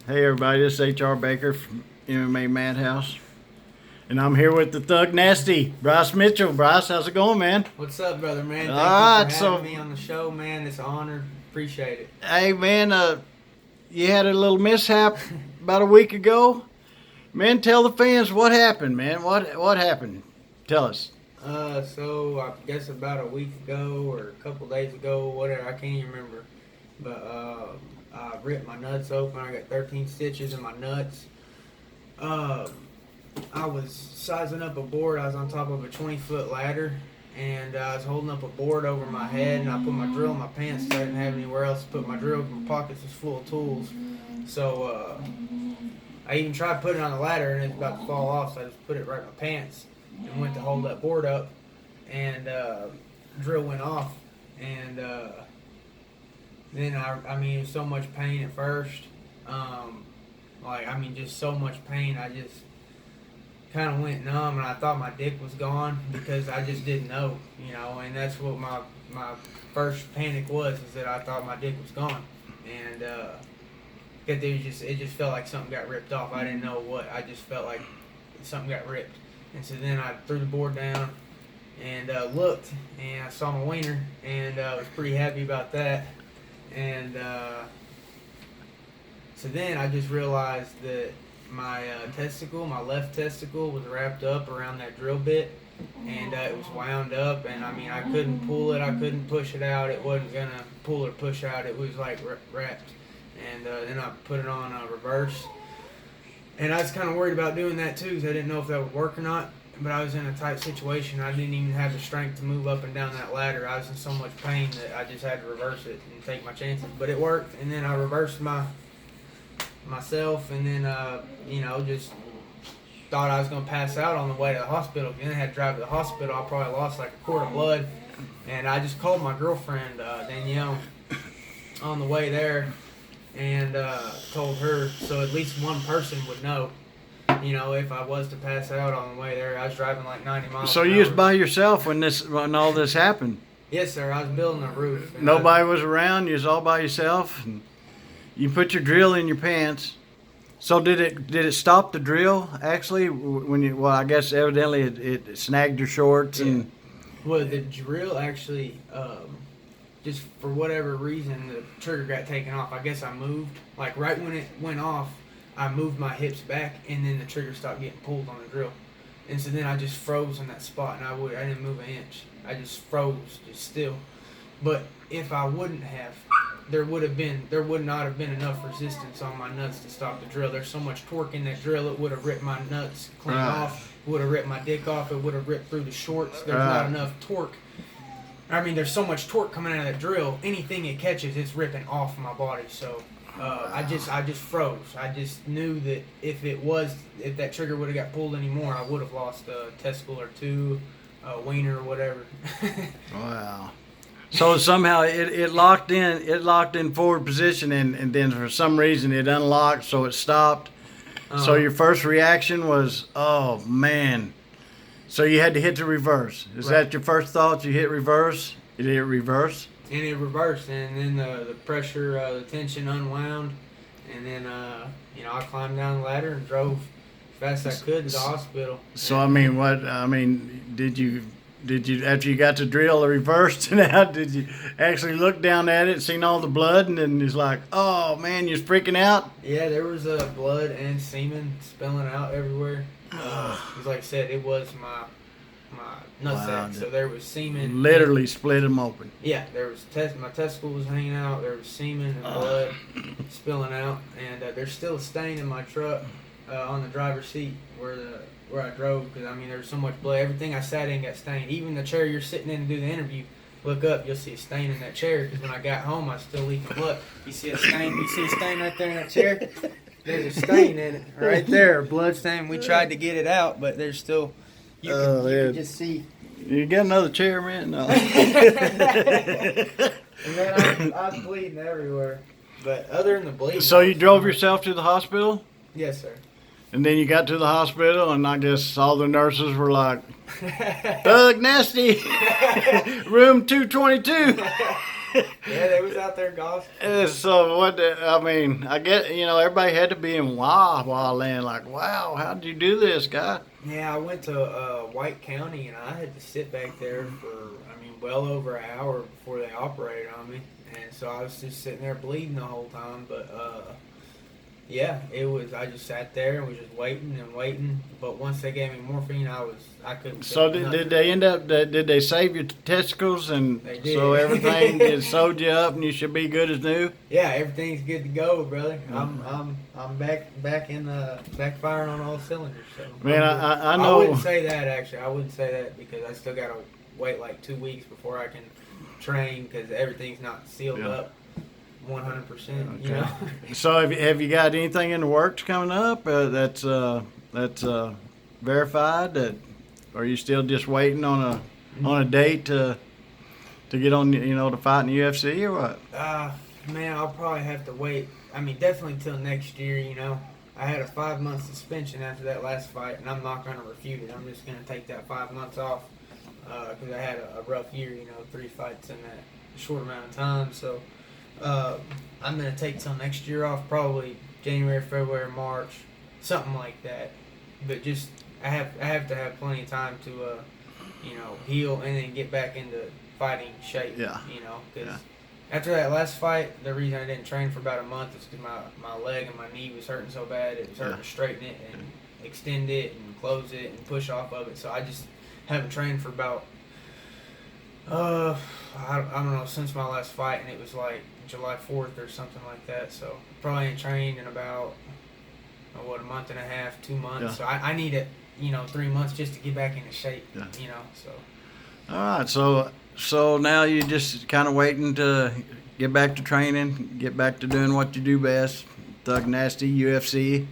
Hey everybody, this is H.R. Baker from MMAmadhouse. And I'm here with the Thug Nasty, Bryce Mitchell. Bryce, how's it going, man? What's up, brother, man? Thank Alright, you for having me on the show, man. It's an honor. Appreciate it. Hey man, you had a little mishap about a week ago. Man, tell the fans what happened, man. What happened? Tell us. So I guess about a week ago or a couple days ago, whatever, I can't even remember. But I ripped my nuts open. I got 13 stitches in my nuts. I was sizing up a board. I was on top of a 20-foot ladder, and I was holding up a board over my head, and I put my drill in my pants. So I didn't have anywhere else to put my drill. My pockets was full of tools. So I even tried putting it on the ladder, and it was about to fall off. So I just put it right in my pants and went to hold that board up, and drill went off, and then I mean, it was so much pain at first. Just so much pain. I just kind of went numb, and I thought my dick was gone because I just didn't know, and that's what my first panic was, is that I thought my dick was gone, and it just felt like something got ripped off. I didn't know what. I just felt like something got ripped, and so then I threw the board down and looked, and I saw my wiener, and I was pretty happy about that, and so then I just realized that my my left testicle was wrapped up around that drill bit, and it was wound up, and I mean, I couldn't pull it, I couldn't push it out, it wasn't gonna pull or push out, it was like wrapped, and then I put it on reverse, and I was kind of worried about doing that too, because I didn't know if that would work or not, but I was in a tight situation. I didn't even have the strength to move up and down that ladder. I was in so much pain that I just had to reverse it and take my chances, but it worked, and then I reversed myself, and then just thought I was gonna pass out on the way to the hospital. Then I had to drive to the hospital. I probably lost like a quart of blood, and I just called my girlfriend Danielle on the way there, and told her, so at least one person would know, if I was to pass out on the way there. I was driving like 90 miles. So you was by yourself when all this happened? Yes, sir. I was building a roof. Nobody was around. You was all by yourself. And you put your drill in your pants. So did it stop the drill actually when you? Well, I guess evidently it snagged your shorts. Yeah. And well, the drill actually, just for whatever reason, the trigger got taken off. I guess I moved, like right when it went off, I moved my hips back, and then the trigger stopped getting pulled on the drill, and so then I just froze in that spot, and I didn't move an inch. I just froze, just still. But if I wouldn't have, there would not have been enough resistance on my nuts to stop the drill. There's so much torque in that drill, it would have ripped my nuts clean off, would have ripped my dick off, it would have ripped through the shorts. There's not enough torque. I mean, there's so much torque coming out of that drill, anything it catches, it's ripping off my body. So I just froze. I just knew that if that trigger would have got pulled anymore, I would have lost a testicle or two, a wiener or whatever. Wow. So somehow it locked in forward position, and then for some reason it unlocked, so it stopped. So your first reaction was, oh man. So you had to hit the reverse. Is that your first thought? You hit reverse? You hit reverse? And it reversed, and then the pressure, the tension unwound, and then I climbed down the ladder and drove as fast as I could to the hospital. So did you after you got the drill reversed and out, did you actually look down at it, seen all the blood, and then it's like, oh man, you're freaking out? Yeah, there was blood and semen spilling out everywhere. Because like I said, it was my nutsack, so there was semen. Literally split them open. Yeah, there was my testicle was hanging out. There was semen and blood spilling out, and there's still a stain in my truck on the driver's seat where I drove, because I mean there was so much blood. Everything I sat in got stained. Even the chair you're sitting in to do the interview, look up, you'll see a stain in that chair, because when I got home I was still leaking blood. You see a stain? You see a stain right there in that chair? There's a stain in it right there, a blood stain. We tried to get it out, but there's still, you can just see. You got another chair, man? No. And then I was bleeding everywhere. But other than the bleeding. So you drove yourself to the hospital? Yes, sir. And then you got to the hospital, and I guess all the nurses were like, Thug Nasty, room 222. Yeah, they was out there golfing. So I mean, I get, everybody had to be in wow land, like, wow, how did you do this, guy? Yeah, I went to White County and I had to sit back there for, well over an hour before they operated on me. And so I was just sitting there bleeding the whole time. But yeah, I just sat there and was just waiting and waiting. But once they gave me morphine, I couldn't. So did they end up? Did they save your testicles and They did. so everything just sewed you up and you should be good as new? Yeah, everything's good to go, brother. I'm back in back firing on all cylinders. So Man, I know. I wouldn't say that actually. I wouldn't say that because I still gotta wait like 2 weeks before I can train because everything's not sealed up 100%. You know. So have you got anything in the works coming up that's verified? That are you still just waiting on a date to get on to fight in the UFC or what? Man, I'll probably have to wait. Definitely till next year. I had a 5-month suspension after that last fight, and I'm not going to refute it. I'm just going to take that 5 months off because I had a rough year. 3 fights in that short amount of time. So I'm going to take till next year off, probably January, February, March, something like that. But just I have to have plenty of time to heal and then get back into fighting shape. Yeah. Because after that last fight, the reason I didn't train for about a month is because my leg and my knee was hurting so bad. It was hurting to straighten it and extend it and close it and push off of it. So I just haven't trained for about I don't know, since my last fight, and it was like July 4th or something like that. So probably ain't trained in about a month and a half, 2 months. So I need it 3 months just to get back into shape. So All right, so now you're just kind of waiting to get back to training, get back to doing what you do best. Thug Nasty, UFC,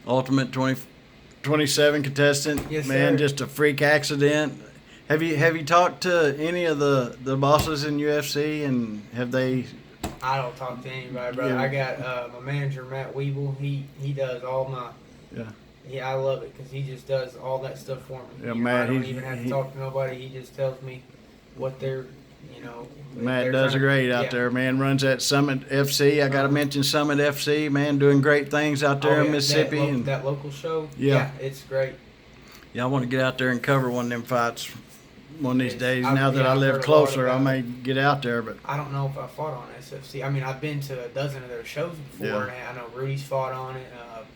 Ultimate 27 contestant. Yes, man, sir. just a freak accident. Have you talked to any of the bosses in UFC, and have they? I don't talk to anybody, brother. Yeah. I got my manager, Matt Weeble. He does all my. Yeah, I love it because he just does all that stuff for me. Yeah, Matt, I don't even have to talk to nobody. He just tells me what they're, Matt does great out there, man. Runs that Summit FC. I got to mention Summit FC, man, doing great things out there in Mississippi. That local show. Yeah, it's great. Yeah, I want to get out there and cover one of them fights one of these days. Now that I live closer, I may get out there. But I don't know if I fought on SFC. I've been to a dozen of their shows before, and I know Rudy's fought on it,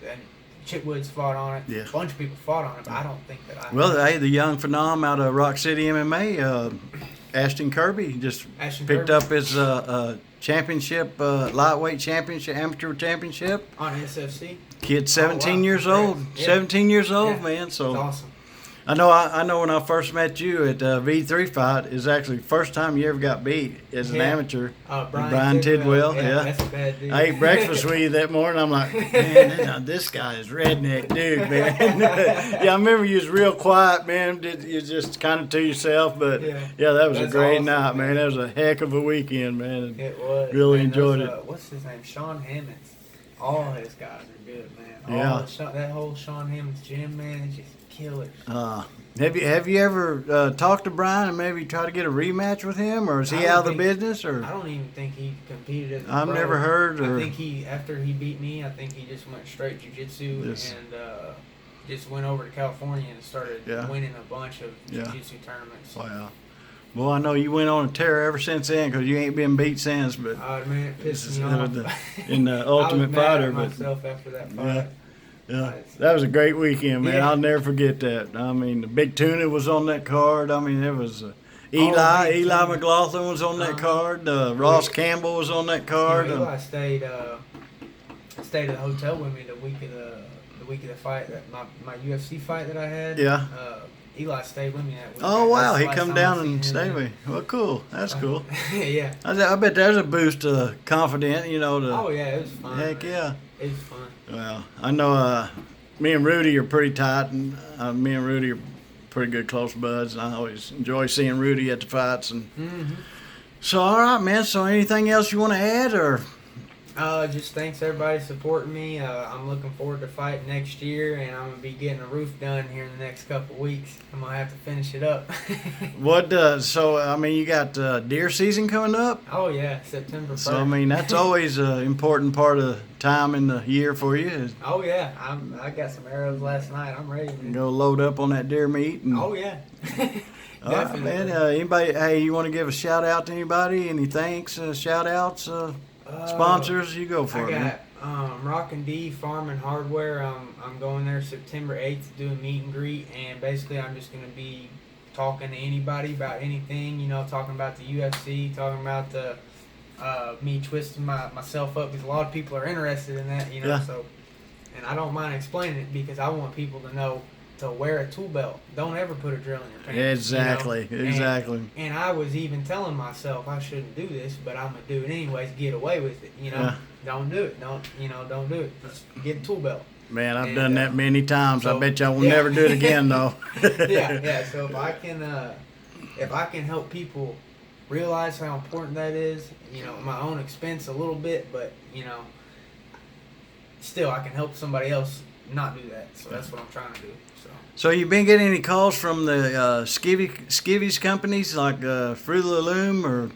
and Chitwood's fought on it. Yeah. A bunch of people fought on it, but I don't think that I. Well, hey, the young phenom out of Rock City MMA, Ashton Kirby, just picked up his championship, lightweight championship, amateur championship. On SFC? Kid 17 years old. Yeah. 17 years old, man. So that's awesome. I know when I first met you at V3 fight, is actually the first time you ever got beat as an amateur. Brian Tidwell. Yeah. That's a bad dude. I ate breakfast with you that morning. I'm like, man, this guy is redneck dude, man. Yeah, I remember you was real quiet, man. You just kind of to yourself, but yeah, that was a great night, man. That was a heck of a weekend, man. It was. Really enjoyed it. What's his name? Sean Hammonds. All his guys are good, man. That whole Sean Hammonds gym, man, is just killers. Have you ever talked to Brian and maybe try to get a rematch with him, or is he out of the business? Or I don't even think he competed as a I've pro. never heard. I think after he beat me, I think he just went straight jiu-jitsu and just went over to California and started winning a bunch of jiu-jitsu tournaments. Wow. Well, I know you went on a tear ever since then because you ain't been beat since. But man, it pissed me off. In the Ultimate Fighter, I was mad at myself after that fight. Yeah, that was a great weekend, man. Yeah. I'll never forget that. The Big Tuna was on that card. There was Eli McLaughlin was on that card. Ross Campbell was on that card. Eli stayed at the hotel with me the week of the fight, my UFC fight that I had. Yeah. Eli stayed with me that week. Oh wow, he come down and stayed with me. Well, cool. That's cool. Yeah. I bet there's a boost of confidence, Oh yeah, it was fun. Heck yeah. It was fun. Well, I know me and Rudy are pretty tight, and me and Rudy are pretty good close buds, and I always enjoy seeing Rudy at the fights. And so, all right, man. So, anything else you want to add, or? Just thanks everybody supporting me. I'm looking forward to fighting next year, and I'm gonna be getting a roof done here in the next couple weeks. I'm gonna have to finish it up. What? So I mean, you got deer season coming up. Oh yeah, September 1st. So I mean, that's always an important part of time in the year for you. Is Oh yeah, I got some arrows last night. I'm ready. Man. go load up on that deer meat. And, Oh yeah. all right, Definitely. man. Anybody? Hey, you want to give a shout out to anybody? Any thanks? Shout outs? Sponsors? You go for I it. Man. got Rockin' D Farm and Hardware. I'm going there September 8th to do a meet and greet, and basically I'm just gonna be talking to anybody about anything. You know, talking about the UFC, talking about the me twisting myself up, because a lot of people are interested in that. You know, Yeah. so and I don't mind explaining it because I want people to know to wear a tool belt. Don't ever put a drill in your pants. Exactly. You know? Exactly. And I was even telling myself I shouldn't do this, but I'm gonna do it anyways. Get away with it, you know. Yeah. Don't do it. Don't do it. Just get a tool belt. Man, I've And, done that many times. I so, bet you I will yeah. never do it again, though. Yeah. So if I can help people realize how important that is, you know, at my own expense a little bit, but you know, still I can help somebody else not do that. So that's what I'm trying to do. So you been getting any calls from the skivvies companies like Fruit of the Loom or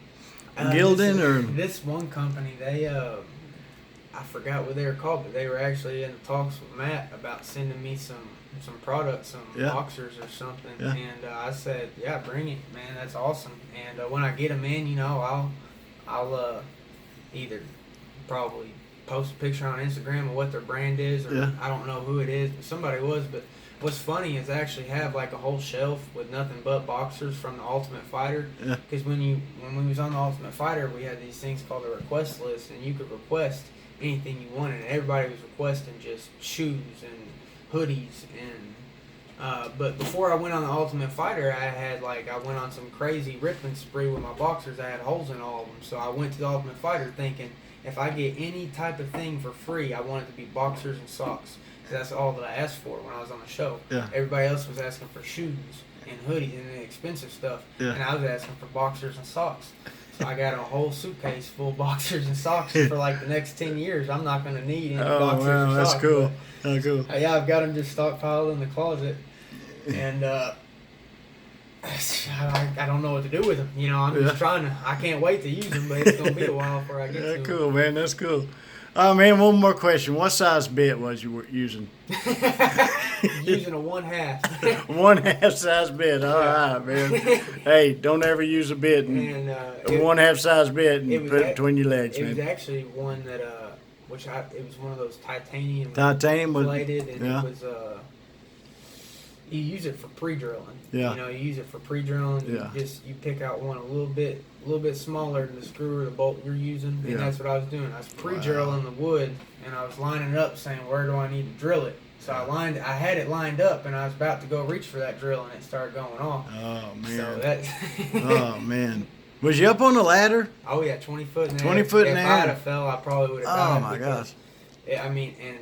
Gildan or? This one company, they I forgot what they were called, but they were actually in the talks with Matt about sending me some products, some Yeah. boxers or something. Yeah. And I said, yeah, bring it, man. That's awesome. And when I get them in, you know, I'll either probably post a picture on Instagram of what their brand is, or Yeah. I don't know who it is, but somebody was. But what's funny is I actually have like a whole shelf with nothing but boxers from the Ultimate Fighter. Yeah. Because when we was on the Ultimate Fighter, we had these things called a request list, and you could request anything you wanted. And everybody was requesting just shoes and hoodies and. But before I went on the Ultimate Fighter, I went on some crazy ripping spree with my boxers. I had holes in all of them. So I went to the Ultimate Fighter thinking, if I get any type of thing for free, I want it to be boxers and socks. 'Cause that's all that I asked for when I was on the show. Yeah. Everybody else was asking for shoes and hoodies and the expensive stuff. Yeah. And I was asking for boxers and socks. So I got a whole suitcase full of boxers and socks for like the next 10 years. I'm not going to need any Oh boxers wow, or that's socks. cool. Oh, cool. Yeah, I've got them just stockpiled in the closet. And I don't know what to do with them. You know, I'm just trying to. I can't wait to use them, but it's gonna be a while before I get to Yeah, them. cool, man. That's cool. Oh man, one more question. What size bit was you using? Using a 1/2. 1/2 size bit. All right, man. Hey, don't ever use a bit and And a 1/2 size bit and it was put it ac- between your legs, it was man. actually one that it was one of those titanium Titanium was. plated, and yeah. it was you use it for pre-drilling. Yeah. You know, you use it for pre-drilling. Yeah. You pick out one a little bit smaller than the screw or the bolt you're using, and Yeah. that's what I was doing. I was pre-drilling the wood, and I was lining it up, saying, where do I need to drill it? So I had it lined up, and I was about to go reach for that drill, and it started going off. Oh man. So that. Oh man. Was you up on the ladder? Oh yeah, 20 foot in the 20 air. foot in the If I air. had fell, I probably would have Oh died. my because- gosh. Yeah, I mean, and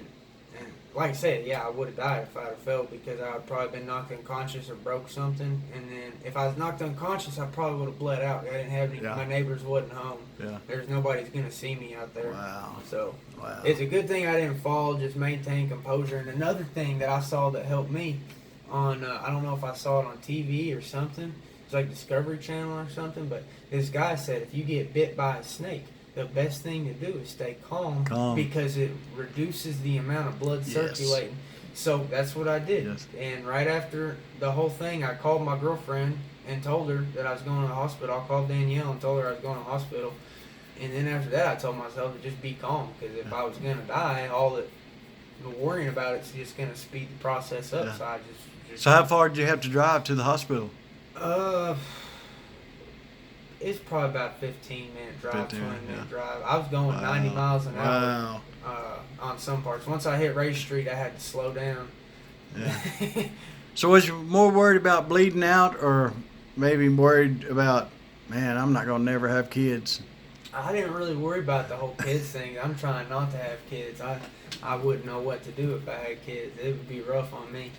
like I said, yeah, I would have died if I had fell, because I would probably been knocked unconscious or broke something. And then if I was knocked unconscious, I probably would have bled out. I didn't have any. Yeah. My neighbors wasn't home. Yeah. There's nobody's gonna see me out there. Wow. So Wow. it's a good thing I didn't fall. Just maintain composure. And another thing that I saw that helped me on I don't know if I saw it on TV or something. It's like Discovery Channel or something. But this guy said if you get bit by a snake, the best thing to do is stay calm, because it reduces the amount of blood Yes. circulating. So that's what I did. Yes. And right after the whole thing, I called my girlfriend and told her that I was going to the hospital. I called Danielle and told her I was going to the hospital. And then after that, I told myself to just be calm, because if I was going to die, all the worrying about it's just going to speed the process up. Yeah. So I just So how far did you have to drive to the hospital? It's probably about 15-minute drive, 15, 20-minute yeah. drive. I was going 90 miles an hour Wow. on some parts. Once I hit Race Street, I had to slow down. Yeah. So was you more worried about bleeding out, or maybe worried about, man, I'm not gonna never have kids? I didn't really worry about the whole kids thing. I'm trying not to have kids. I wouldn't know what to do if I had kids. It would be rough on me,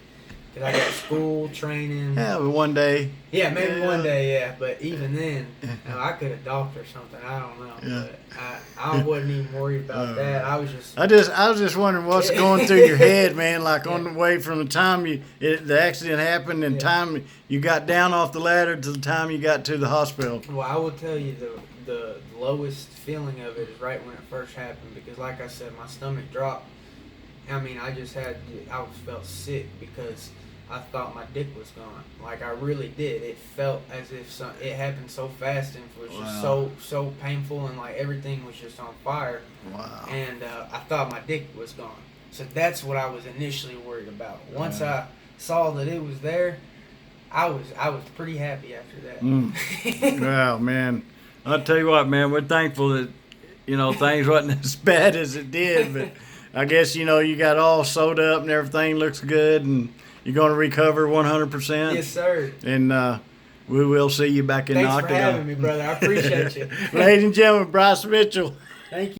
because I got school, training. Yeah, but one day. Yeah, maybe one day, yeah. But even then, I could have docked or something. I don't know. Yeah. But I wasn't even worried about that. I was just. I was just wondering what's going through your head, man. Like on the way from the time the accident happened and time you got down off the ladder to the time you got to the hospital. Well, I will tell you the lowest feeling of it is right when it first happened, because like I said, my stomach dropped. I mean, I felt sick because I thought my dick was gone. Like, I really did. It felt as if it happened so fast, and it was just so painful, and like everything was just on fire. Wow. And I thought my dick was gone. So that's what I was initially worried about. Once I saw that it was there, I was pretty happy after that. Wow, man. I'll tell you what, man, we're thankful that, things wasn't as bad as it did, but I guess, you got all sewed up and everything looks good, and you're going to recover 100%. Yes, sir. And we will see you back in the Thanks octagon. for having me, brother. I appreciate you. Ladies and gentlemen, Bryce Mitchell. Thank you.